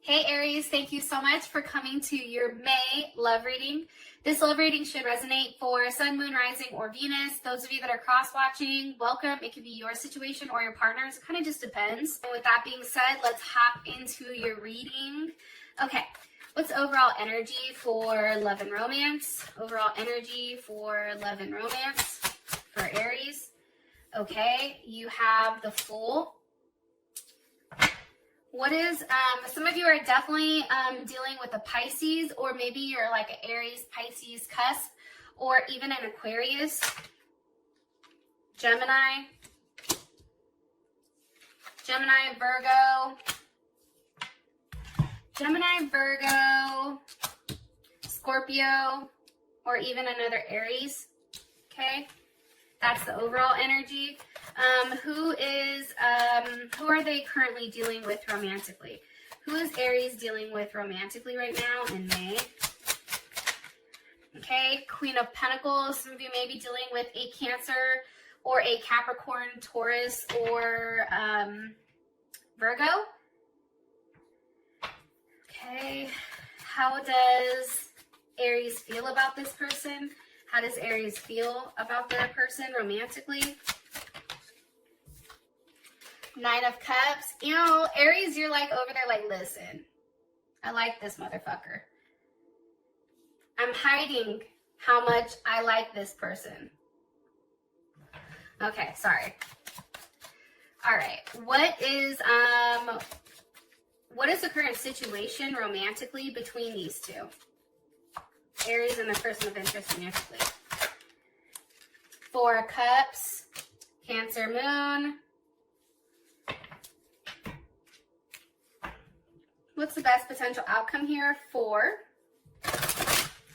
Hey Aries, thank you so much for coming to your May love reading. This love reading should resonate for Sun, Moon, Rising, or Venus. Those of you that are cross-watching, welcome. It could be your situation or your partner's. It kind of just depends. And with that being said, let's hop into your reading. Okay, what's overall energy for love and romance? Overall energy for love and romance for Aries. Okay, you have the Fool. What is, some of you are definitely dealing with a Pisces, or maybe you're like an Aries, Pisces cusp, or even an Aquarius, Gemini, Virgo, Scorpio, or even another Aries, okay? That's the overall energy. Who are they currently dealing with romantically? Who is Aries dealing with romantically right now in May? Okay, Queen of Pentacles. Some of you may be dealing with a Cancer or a Capricorn, Taurus, or Virgo. Okay, how does Aries feel about this person? How does Aries feel about their person romantically? Nine of Cups. You know, Aries, you're like over there like, listen, I like this motherfucker. I'm hiding how much I like this person. Okay, sorry. All right. What is the current situation romantically between these two? Aries and the person of interest romantically. Four of Cups, Cancer Moon. What's the best potential outcome here for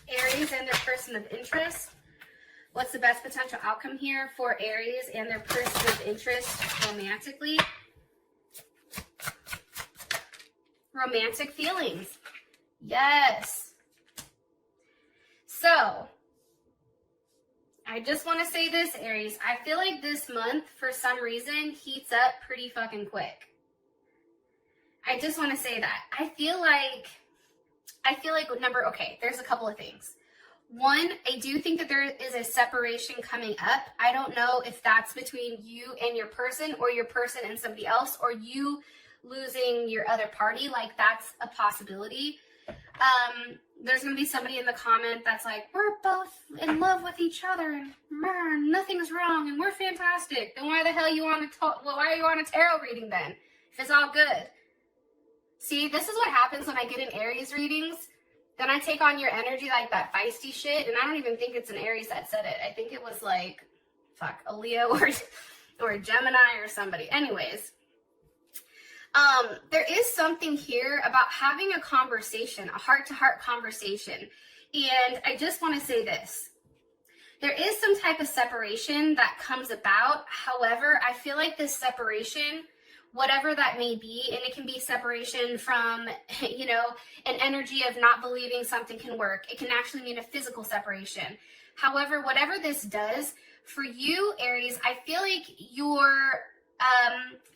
Aries and their person of interest? What's the best potential outcome here for Aries and their person of interest romantically? Romantic feelings. Yes. So, I just want to say this, Aries. I feel like this month, for some reason, heats up pretty fucking quick. I just want to say that. I feel like there's a couple of things. One, I do think that there is a separation coming up. I don't know if that's between you and your person, or your person and somebody else, or you losing your other party. Like, that's a possibility. There's going to be somebody in the comment that's like, we're both in love with each other and nothing's wrong and we're fantastic. Then why the hell why are you on a tarot reading then? If it's all good. See, this is what happens when I get in Aries readings. Then I take on your energy like that feisty shit, and I don't even think it's an Aries that said it. I think it was like, a Leo or a Gemini or somebody. Anyways, there is something here about having a conversation, a heart-to-heart conversation. And I just want to say this. There is some type of separation that comes about. However, I feel like this separation, whatever that may be, and it can be separation from, an energy of not believing something can work. It can actually mean a physical separation. However, whatever this does, for you, Aries, I feel like you're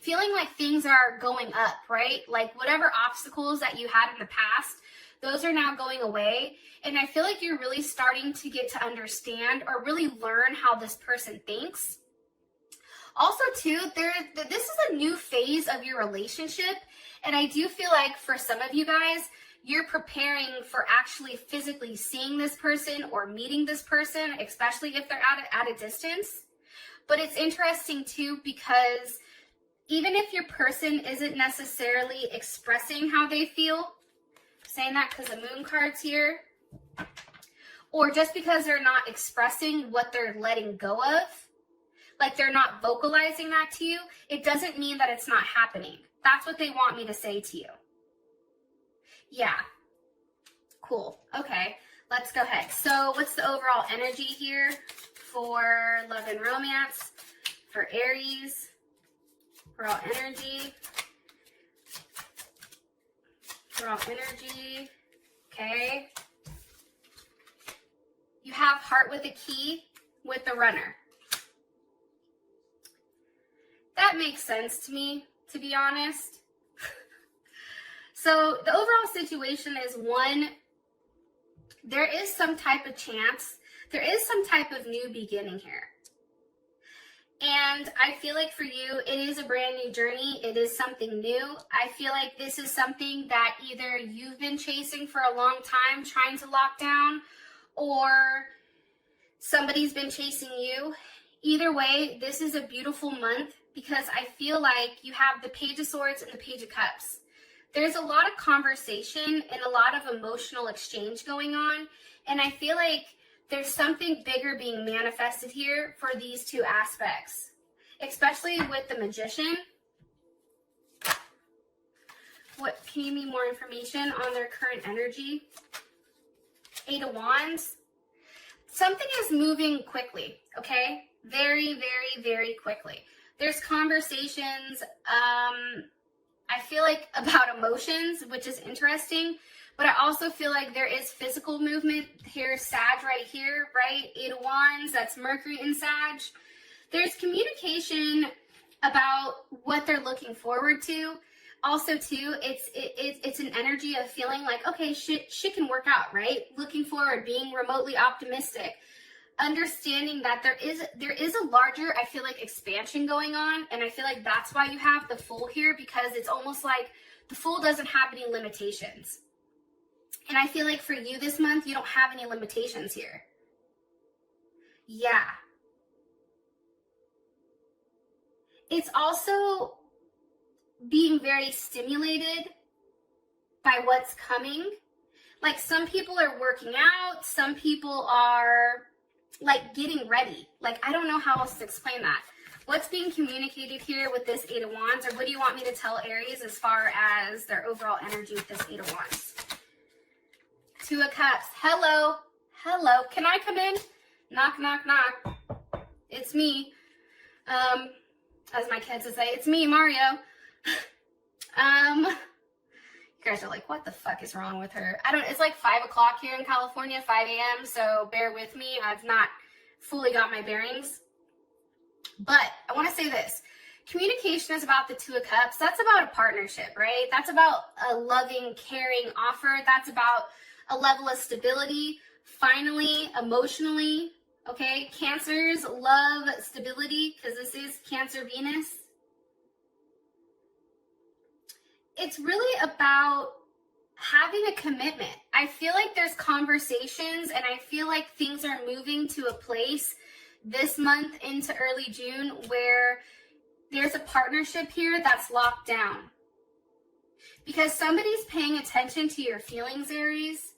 feeling like things are going up, right? Like whatever obstacles that you had in the past, those are now going away. And I feel like you're really starting to get to understand or really learn how this person thinks. Also, too, this is a new phase of your relationship, and I do feel like for some of you guys, you're preparing for actually physically seeing this person or meeting this person, especially if they're at a distance. But it's interesting, too, because even if your person isn't necessarily expressing how they feel, I'm saying that because the moon card's here, or just because they're not expressing what they're letting go of, like they're not vocalizing that to you, it doesn't mean that it's not happening. That's what they want me to say to you. Yeah. Cool. Okay. Let's go ahead. So what's the overall energy here for love and romance for Aries? Overall energy. Overall energy. Okay. You have heart with a key with the runner. That makes sense to me, to be honest. So the overall situation is, one, there is some type of chance, there is some type of new beginning here. And I feel like for you, it is a brand new journey. It is something new. I feel like this is something that either you've been chasing for a long time, trying to lock down, or somebody's been chasing you. Either way, this is a beautiful month because I feel like you have the Page of Swords and the Page of Cups. There's a lot of conversation and a lot of emotional exchange going on. And I feel like there's something bigger being manifested here for these two aspects, especially with the Magician. What, can you give me more information on their current energy? 8 of Wands. Something is moving quickly, okay? Very, very, very quickly. There's conversations, I feel like about emotions, which is interesting. But I also feel like there is physical movement. Here's Sag right here, right? 8 of Wands, that's Mercury in Sag. There's communication about what they're looking forward to. Also, too, it's an energy of feeling like, okay, shit can work out, right? Looking forward, being remotely optimistic. Understanding that there is a larger, I feel like, expansion going on. And I feel like that's why you have the Fool here, because it's almost like the Fool doesn't have any limitations. And I feel like for you this month, you don't have any limitations here. Yeah. It's also being very stimulated by what's coming. Like, some people are working out. Some people are, like, getting ready. Like, I don't know how else to explain that. What's being communicated here with this 8 of Wands? Or what do you want me to tell Aries as far as their overall energy with this 8 of Wands? 2 of Cups. Hello. Hello. Can I come in? Knock, knock, knock. It's me. As my kids would say, it's me, Mario. You guys are like, what the fuck is wrong with her? It's like 5 o'clock here in California, 5 a.m. So bear with me. I've not fully got my bearings. But I want to say this. Communication is about the 2 of Cups. That's about a partnership, right? That's about a loving, caring offer. That's about a level of stability, finally, emotionally, okay? Cancers love stability because this is Cancer Venus. It's really about having a commitment. I feel like there's conversations, and I feel like things are moving to a place this month into early June where there's a partnership here that's locked down. Because somebody's paying attention to your feelings, Aries.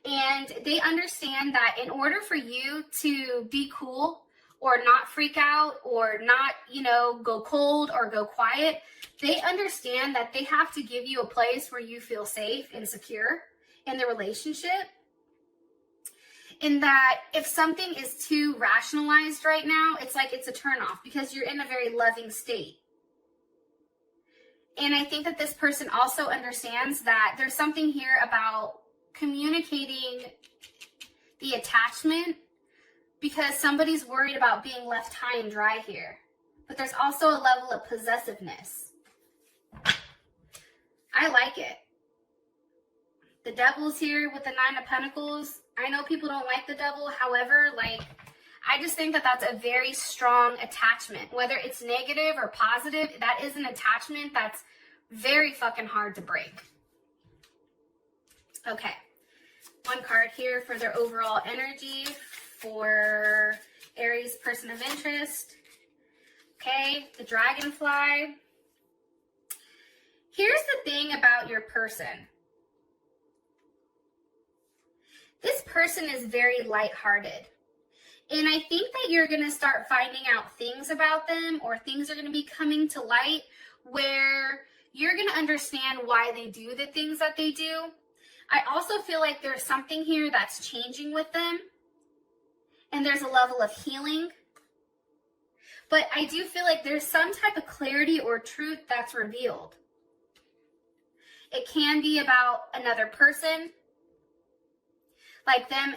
And they understand that in order for you to be cool or not freak out or not, go cold or go quiet, they understand that they have to give you a place where you feel safe and secure in the relationship. In that if something is too rationalized right now, it's like it's a turnoff because you're in a very loving state. And I think that this person also understands that there's something here about communicating the attachment because somebody's worried about being left high and dry here. But there's also a level of possessiveness. I like it. The Devil's here with the 9 of Pentacles. I know people don't like the Devil. However, I just think that that's a very strong attachment. Whether it's negative or positive, that is an attachment that's very fucking hard to break. Okay. One card here for their overall energy for Aries person of interest. Okay, the Dragonfly. Here's the thing about your person. This person is very lighthearted. And I think that you're going to start finding out things about them, or things are going to be coming to light where you're going to understand why they do the things that they do. I also feel like there's something here that's changing with them. And there's a level of healing. But I do feel like there's some type of clarity or truth that's revealed. It can be about another person. Like them,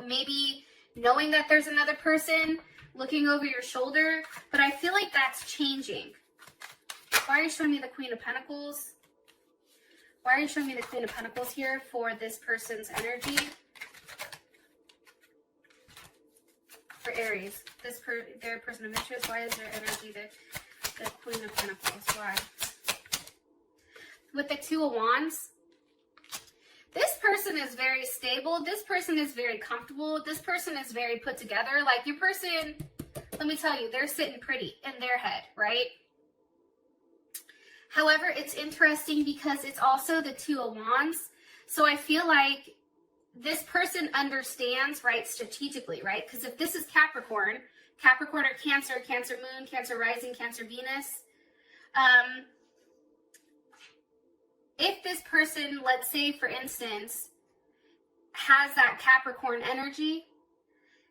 maybe knowing that there's another person looking over your shoulder. But I feel like that's changing. Why are you showing me the Queen of Pentacles? Why are you showing me the Queen of Pentacles here for this person's energy? For Aries, their person of interest, why is their energy the Queen of Pentacles? Why? With the Two of Wands, this person is very stable. This person is very comfortable. This person is very put together. Like your person, let me tell you, they're sitting pretty in their head, right? However, it's interesting because it's also the Two of Wands. So I feel like this person understands, right, strategically, right? Because if this is Capricorn or Cancer, Cancer Moon, Cancer Rising, Cancer Venus, if this person, let's say, for instance, has that Capricorn energy,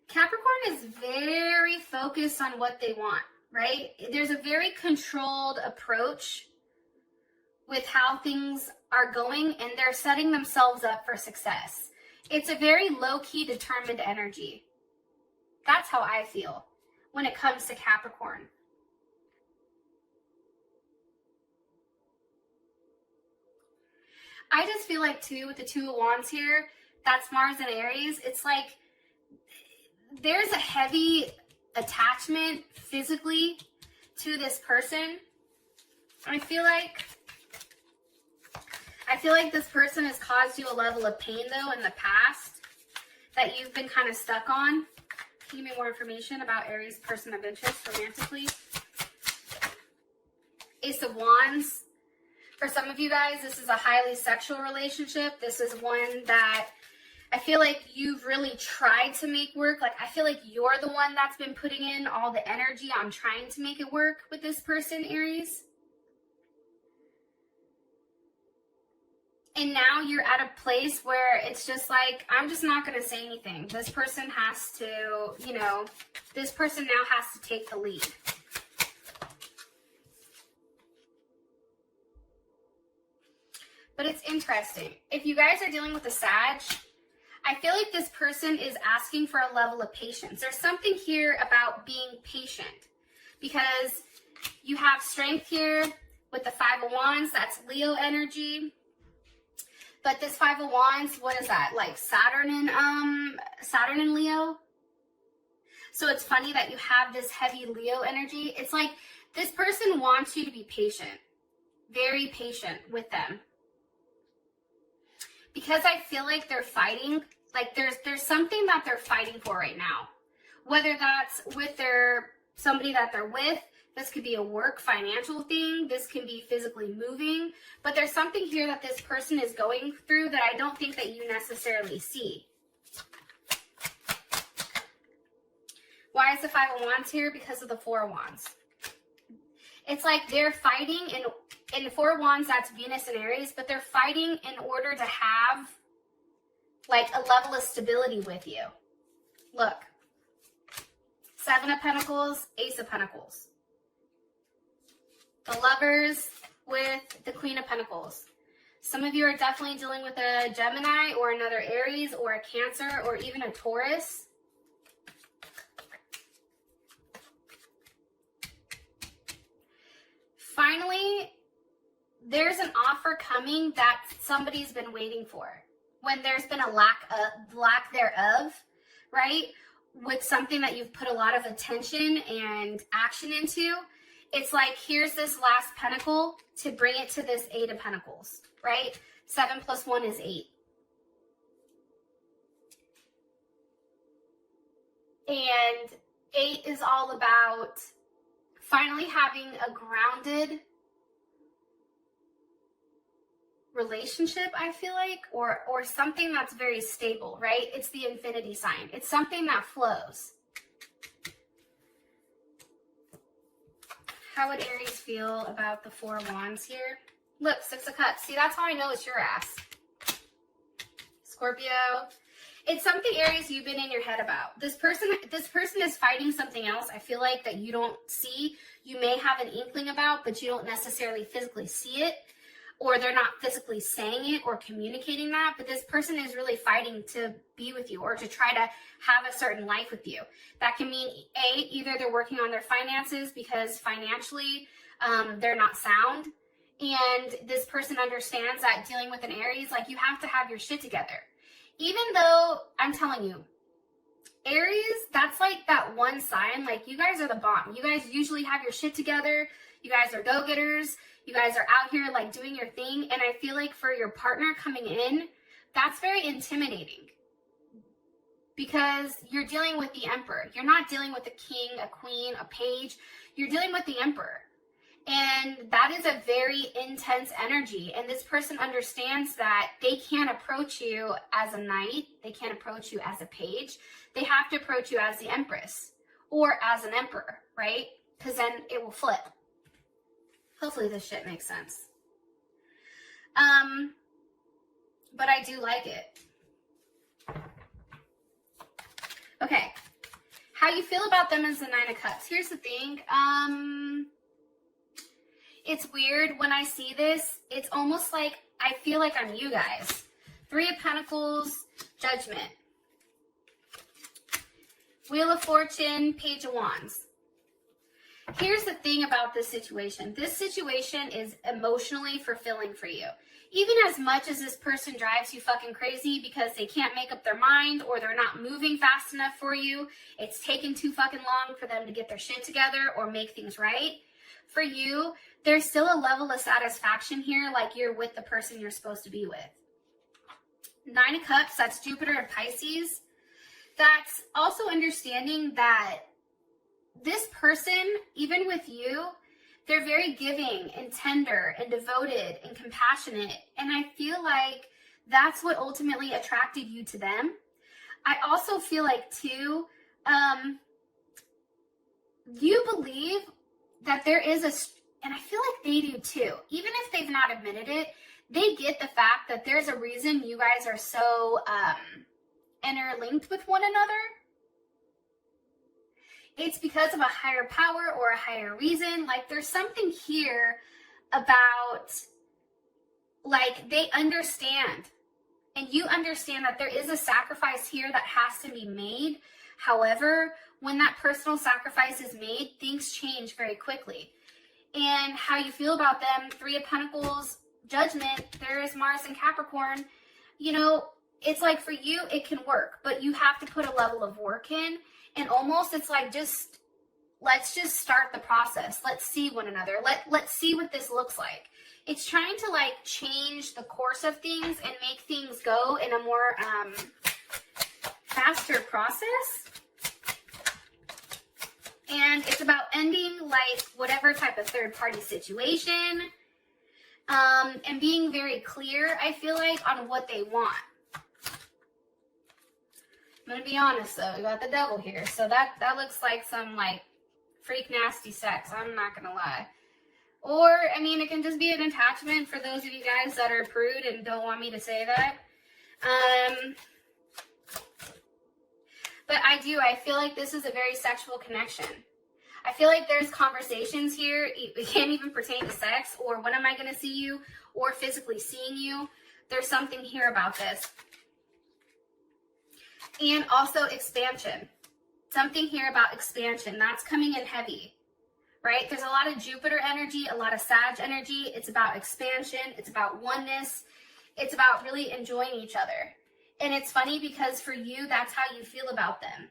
Capricorn is very focused on what they want, right? There's a very controlled approach with how things are going, and they're setting themselves up for success. It's a very low-key, determined energy. That's how I feel when it comes to Capricorn. I just feel like, too, with the Two of Wands here, that's Mars and Aries. It's like there's a heavy attachment physically to this person. I feel like this person has caused you a level of pain, though, in the past that you've been kind of stuck on. Can you give me more information about Aries' person of interest romantically? Ace of Wands. For some of you guys, this is a highly sexual relationship. This is one that I feel like you've really tried to make work. Like, I feel like you're the one that's been putting in all the energy on trying to make it work with this person, Aries. And now you're at a place where it's just like, I'm just not going to say anything. This person has to, this person now has to take the lead. But it's interesting. If you guys are dealing with a Sag, I feel like this person is asking for a level of patience. There's something here about being patient because you have strength here with the Five of Wands. That's Leo energy. But this Five of Wands, what is that? Like Saturn and Leo. So it's funny that you have this heavy Leo energy. It's like this person wants you to be patient, very patient with them. Because I feel like they're fighting, like there's something that they're fighting for right now. Whether that's with somebody that they're with, this could be a work financial thing, this can be physically moving, but there's something here that this person is going through that I don't think that you necessarily see. Why is the Five of Wands here? Because of the Four of Wands. It's like they're fighting in the Four of Wands, that's Venus and Aries, but they're fighting in order to have like a level of stability with you. Look, Seven of Pentacles, Ace of Pentacles. The Lovers with the Queen of Pentacles. Some of you are definitely dealing with a Gemini or another Aries or a Cancer or even a Taurus. Finally, there's an offer coming that somebody's been waiting for. When there's been a lack thereof, right? With something that you've put a lot of attention and action into, it's like, here's this last pentacle to bring it to this Eight of Pentacles, right? 7 + 1 is 8. And 8 is all about finally having a grounded relationship, I feel like, or something that's very stable, right? It's the infinity sign. It's something that flows. How would Aries feel about the Four of Wands here? Look, Six of Cups. See, that's how I know it's your ass. Scorpio. It's something, Aries, you've been in your head about. This person is fighting something else, I feel like, that you don't see. You may have an inkling about, but you don't necessarily physically see it. Or they're not physically saying it or communicating that, but this person is really fighting to be with you or to try to have a certain life with you. That can mean, either they're working on their finances because financially they're not sound, and this person understands that dealing with an Aries, like, you have to have your shit together. Even though, I'm telling you, Aries, that's like that one sign, like, you guys are the bomb. You guys usually have your shit together. You guys are go-getters. You guys are out here, like, doing your thing. And I feel like for your partner coming in, that's very intimidating. Because you're dealing with the Emperor. You're not dealing with a king, a queen, a page. You're dealing with the Emperor. And that is a very intense energy. And this person understands that they can't approach you as a knight. They can't approach you as a page. They have to approach you as the Empress or as an Emperor, right? Because then it will flip. Hopefully this shit makes sense. But I do like it. Okay. How you feel about them is the Nine of Cups. Here's the thing. It's weird when I see this. It's almost like I feel like I'm you guys. Three of Pentacles, Judgment. Wheel of Fortune, Page of Wands. Here's the thing about this situation. This situation is emotionally fulfilling for you. Even as much as this person drives you fucking crazy because they can't make up their mind or they're not moving fast enough for you, it's taken too fucking long for them to get their shit together or make things right. For you, there's still a level of satisfaction here, like you're with the person you're supposed to be with. Nine of Cups, that's Jupiter and Pisces. That's also understanding that this person, even with you, they're very giving and tender and devoted and compassionate. And I feel like that's what ultimately attracted you to them. I also feel like, too, you believe that there is and I feel like they do too, even if they've not admitted it, they get the fact that there's a reason you guys are so interlinked with one another. It's because of a higher power or a higher reason. Like, there's something here about, like, they understand. And you understand that there is a sacrifice here that has to be made. However, when that personal sacrifice is made, things change very quickly. And how you feel about them, Three of Pentacles, Judgment, there is Mars and Capricorn. You know, it's like for you, it can work. But you have to put a level of work in. And almost it's like, let's just start the process. Let's see one another. Let's see what this looks like. It's trying to, like, change the course of things and make things go in a more faster process. And it's about ending, like, whatever type of third-party situation. And being very clear, I feel like, on what they want. I'm going to be honest, though. We got the devil here. So that looks like some, like, freak nasty sex. I'm not going to lie. Or, I mean, it can just be an attachment for those of you guys that are prude and don't want me to say that. But I feel like this is a very sexual connection. I feel like there's conversations here. It can't even pertain to sex or when am I going to see you or physically seeing you. There's something here about this. And also expansion. Something here about expansion. That's coming in heavy, right? There's a lot of Jupiter energy, a lot of Sag energy. It's about expansion. It's about oneness. It's about really enjoying each other. And it's funny because for you, that's how you feel about them.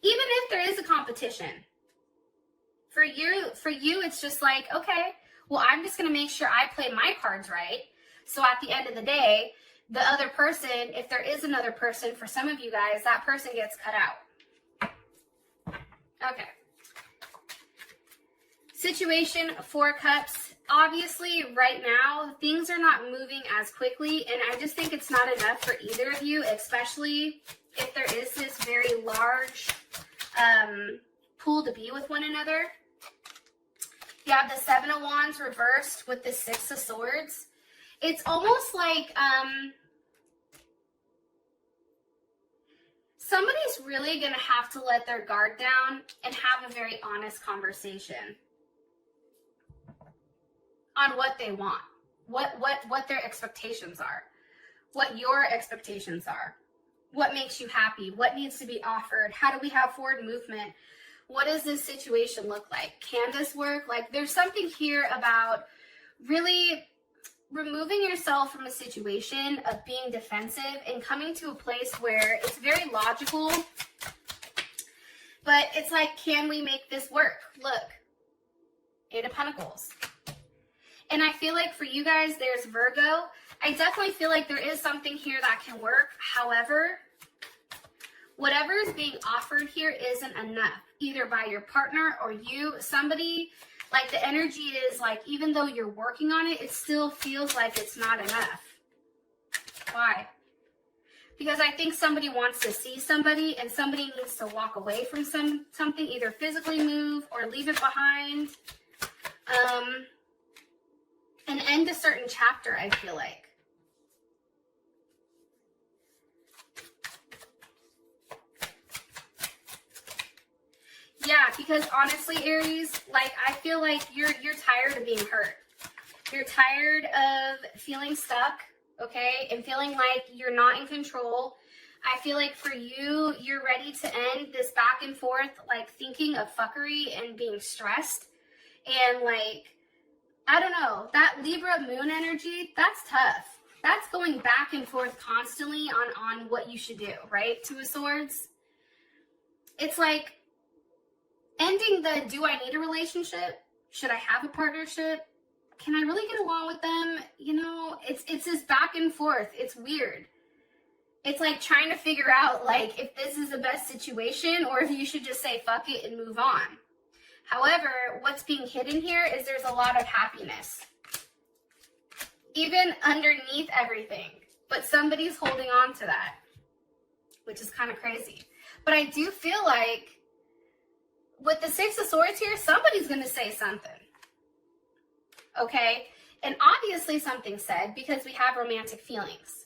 Even if there is a competition. For you, it's just like, okay, well, I'm just going to make sure I play my cards right. So at the end of the day, the other person, if there is another person, for some of you guys, that person gets cut out. Okay. Situation, Four Cups. Obviously, right now, things are not moving as quickly, and I just think it's not enough for either of you, especially if there is this very large pool to be with one another. You have the Seven of Wands reversed with the Six of Swords. It's almost like somebody's really going to have to let their guard down and have a very honest conversation on what they want, what their expectations are, what your expectations are, what makes you happy, what needs to be offered, how do we have forward movement, what does this situation look like, can this work? Like, there's something here about really removing yourself from a situation of being defensive and coming to a place where it's very logical, but it's like, can we make this work? Look, Eight of Pentacles. And I feel like for you guys, there's Virgo. I definitely feel like there is something here that can work. However, whatever is being offered here isn't enough, either by your partner or you. Somebody, like the energy is like, even though you're working on it, it still feels like it's not enough. Why? Because I think somebody wants to see somebody, and somebody needs to walk away from something, either physically move or leave it behind. And end a certain chapter, I feel like. Yeah, because honestly, Aries, like, I feel like you're tired of being hurt. You're tired of feeling stuck, okay? And feeling like you're not in control. I feel like for you, you're ready to end this back and forth, like thinking of fuckery and being stressed. And like, I don't know, that Libra moon energy, that's tough. That's going back and forth constantly on what you should do, right? Two of Swords. It's like ending the, do I need a relationship? Should I have a partnership? Can I really get along with them? You know, it's this back and forth. It's weird. It's like trying to figure out like if this is the best situation or if you should just say fuck it and move on. However, what's being hidden here is there's a lot of happiness, even underneath everything, but somebody's holding on to that, which is kind of crazy. But I do feel like with the Six of Swords here, somebody's going to say something, okay? And obviously something said because we have romantic feelings.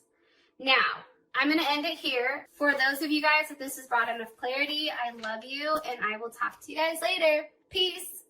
Now, I'm going to end it here. For those of you guys that this has brought enough clarity, I love you, and I will talk to you guys later. Peace.